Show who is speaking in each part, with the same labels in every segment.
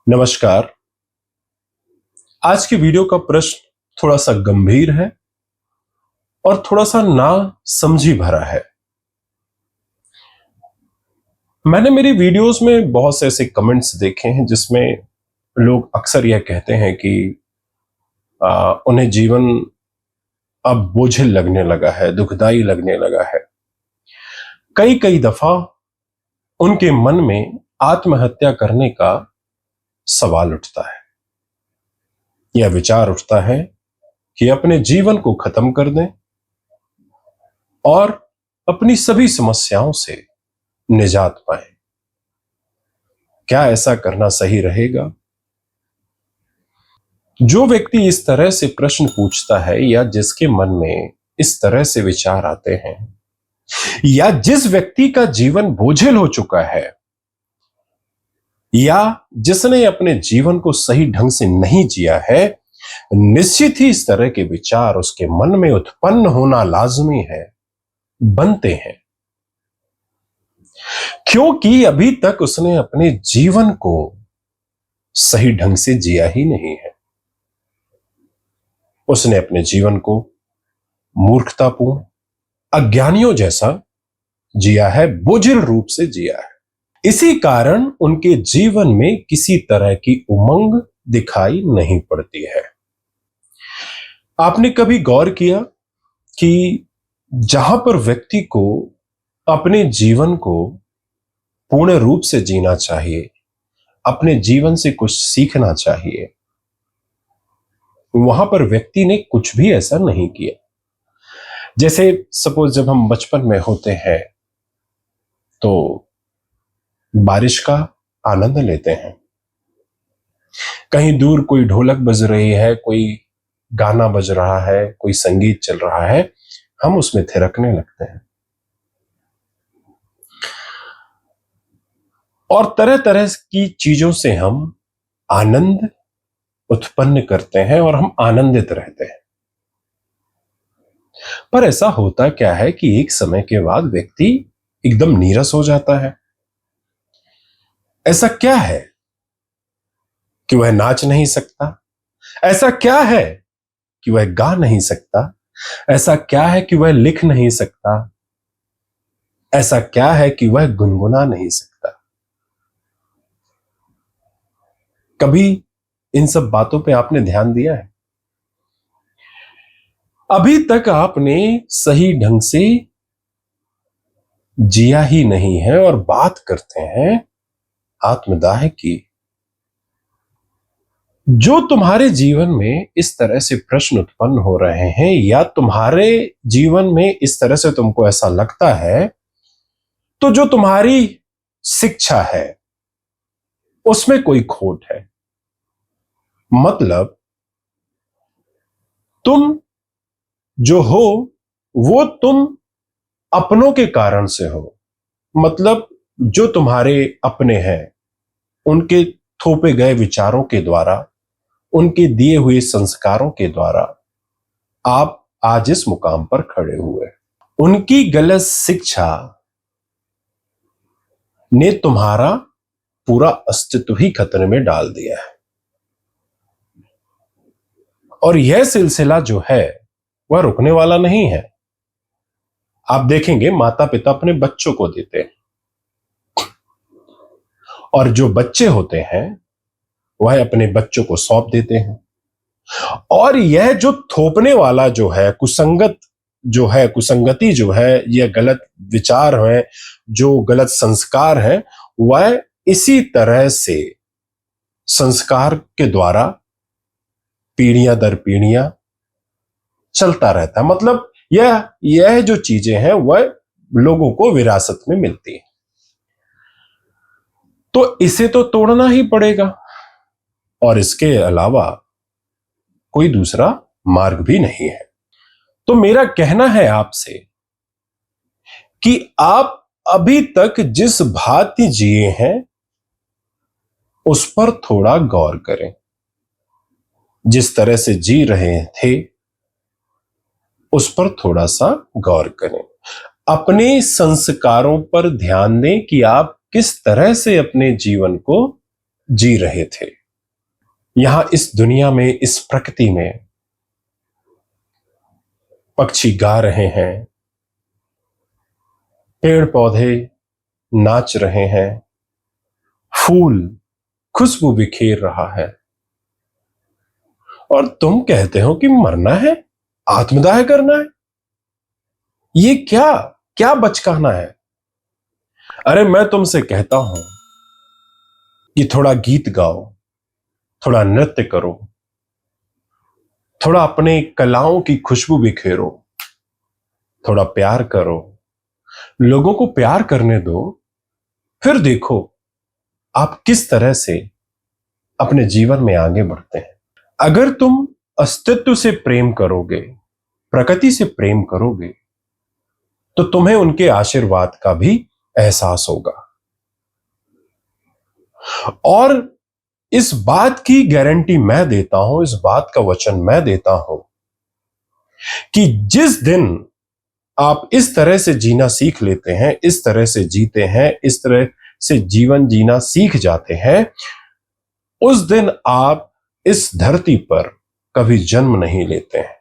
Speaker 1: नमस्कार। आज की वीडियो का प्रश्न थोड़ा सा गंभीर है और थोड़ा सा ना समझी भरा है। मैंने मेरी वीडियोस में बहुत से ऐसे कमेंट्स देखे हैं जिसमें लोग अक्सर यह कहते हैं कि उन्हें जीवन अब बोझिल लगने लगा है, दुखदाई लगने लगा है। कई कई दफा उनके मन में आत्महत्या करने का सवाल उठता है, यह विचार उठता है कि अपने जीवन को खत्म कर दें और अपनी सभी समस्याओं से निजात पाएं। क्या ऐसा करना सही रहेगा? जो व्यक्ति इस तरह से प्रश्न पूछता है या जिसके मन में इस तरह से विचार आते हैं या जिस व्यक्ति का जीवन बोझिल हो चुका है या जिसने अपने जीवन को सही ढंग से नहीं जिया है, निश्चित ही इस तरह के विचार उसके मन में उत्पन्न होना लाजमी है, बनते हैं, क्योंकि अभी तक उसने अपने जीवन को सही ढंग से जिया ही नहीं है। उसने अपने जीवन को मूर्खतापूर्ण, अज्ञानियों जैसा जिया है, बोझिल रूप से जिया है। इसी कारण उनके जीवन में किसी तरह की उमंग दिखाई नहीं पड़ती है। आपने कभी गौर किया कि जहां पर व्यक्ति को अपने जीवन को पूर्ण रूप से जीना चाहिए, अपने जीवन से कुछ सीखना चाहिए, वहां पर व्यक्ति ने कुछ भी ऐसा नहीं किया। जैसे सपोज जब हम बचपन में होते हैं तो बारिश का आनंद लेते हैं। कहीं दूर कोई ढोलक बज रही है, कोई गाना बज रहा है, कोई संगीत चल रहा है, हम उसमें थिरकने लगते हैं और तरह तरह की चीजों से हम आनंद उत्पन्न करते हैं और हम आनंदित रहते हैं। पर ऐसा होता क्या है कि एक समय के बाद व्यक्ति एकदम नीरस हो जाता है। ऐसा क्या है कि वह नाच नहीं सकता? ऐसा क्या है कि वह गा नहीं सकता? ऐसा क्या है कि वह लिख नहीं सकता? ऐसा क्या है कि वह गुनगुना नहीं सकता? कभी इन सब बातों पे आपने ध्यान दिया है? अभी तक आपने सही ढंग से जिया ही नहीं है और बात करते हैं आत्मदाह की। जो तुम्हारे जीवन में इस तरह से प्रश्न उत्पन्न हो रहे हैं या तुम्हारे जीवन में इस तरह से तुमको ऐसा लगता है, तो जो तुम्हारी शिक्षा है उसमें कोई खोट है। मतलब तुम जो हो वो तुम अपनों के कारण से हो। मतलब जो तुम्हारे अपने हैं उनके थोपे गए विचारों के द्वारा, उनके दिए हुए संस्कारों के द्वारा आप आज इस मुकाम पर खड़े हुए। उनकी गलत शिक्षा ने तुम्हारा पूरा अस्तित्व ही खतरे में डाल दिया है और यह सिलसिला जो है वह रुकने वाला नहीं है। आप देखेंगे माता पिता अपने बच्चों को देते हैं और जो बच्चे होते हैं वह अपने बच्चों को सौंप देते हैं और यह जो थोपने वाला जो है, कुसंगत जो है, कुसंगति जो है, यह गलत विचार है, जो गलत संस्कार है, वह इसी तरह से संस्कार के द्वारा पीढ़ियां दर पीढ़ियां चलता रहता है। मतलब यह जो चीजें हैं वह लोगों को विरासत में मिलती है, तो इसे तो तोड़ना ही पड़ेगा और इसके अलावा कोई दूसरा मार्ग भी नहीं है। तो मेरा कहना है आपसे कि आप अभी तक जिस भांति जिए हैं उस पर थोड़ा गौर करें। जिस तरह से जी रहे थे उस पर थोड़ा सा गौर करें। अपने संस्कारों पर ध्यान दें कि आप किस तरह से अपने जीवन को जी रहे थे। यहां इस दुनिया में, इस प्रकृति में पक्षी गा रहे हैं, पेड़ पौधे नाच रहे हैं, फूल खुशबू बिखेर रहा है, और तुम कहते हो कि मरना है, आत्मदाह करना है। ये क्या क्या बचकाना है? अरे मैं तुमसे कहता हूं कि थोड़ा गीत गाओ, थोड़ा नृत्य करो, थोड़ा अपने कलाओं की खुशबू बिखेरो, थोड़ा प्यार करो, लोगों को प्यार करने दो, फिर देखो आप किस तरह से अपने जीवन में आगे बढ़ते हैं। अगर तुम अस्तित्व से प्रेम करोगे, प्रकृति से प्रेम करोगे, तो तुम्हें उनके आशीर्वाद का भी एहसास होगा। और इस बात की गारंटी मैं देता हूं, इस बात का वचन मैं देता हूं कि जिस दिन आप इस तरह से जीना सीख लेते हैं, इस तरह से जीते हैं, इस तरह से जीवन जीना सीख जाते हैं, उस दिन आप इस धरती पर कभी जन्म नहीं लेते हैं,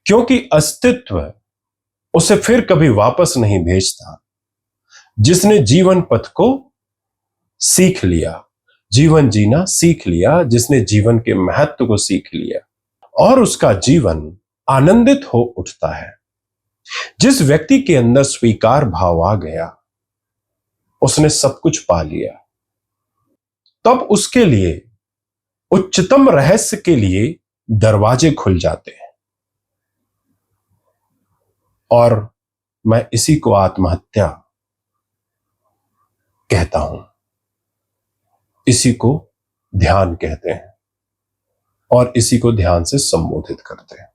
Speaker 1: क्योंकि अस्तित्व उसे फिर कभी वापस नहीं भेजता। जिसने जीवन पथ को सीख लिया, जीवन जीना सीख लिया, जिसने जीवन के महत्व को सीख लिया और उसका जीवन आनंदित हो उठता है, जिस व्यक्ति के अंदर स्वीकार भाव आ गया, उसने सब कुछ पा लिया। तब उसके लिए उच्चतम रहस्य के लिए दरवाजे खुल जाते हैं। और मैं इसी को आत्महत्या कहता हूं, इसी को ध्यान कहते हैं और इसी को ध्यान से संबोधित करते हैं।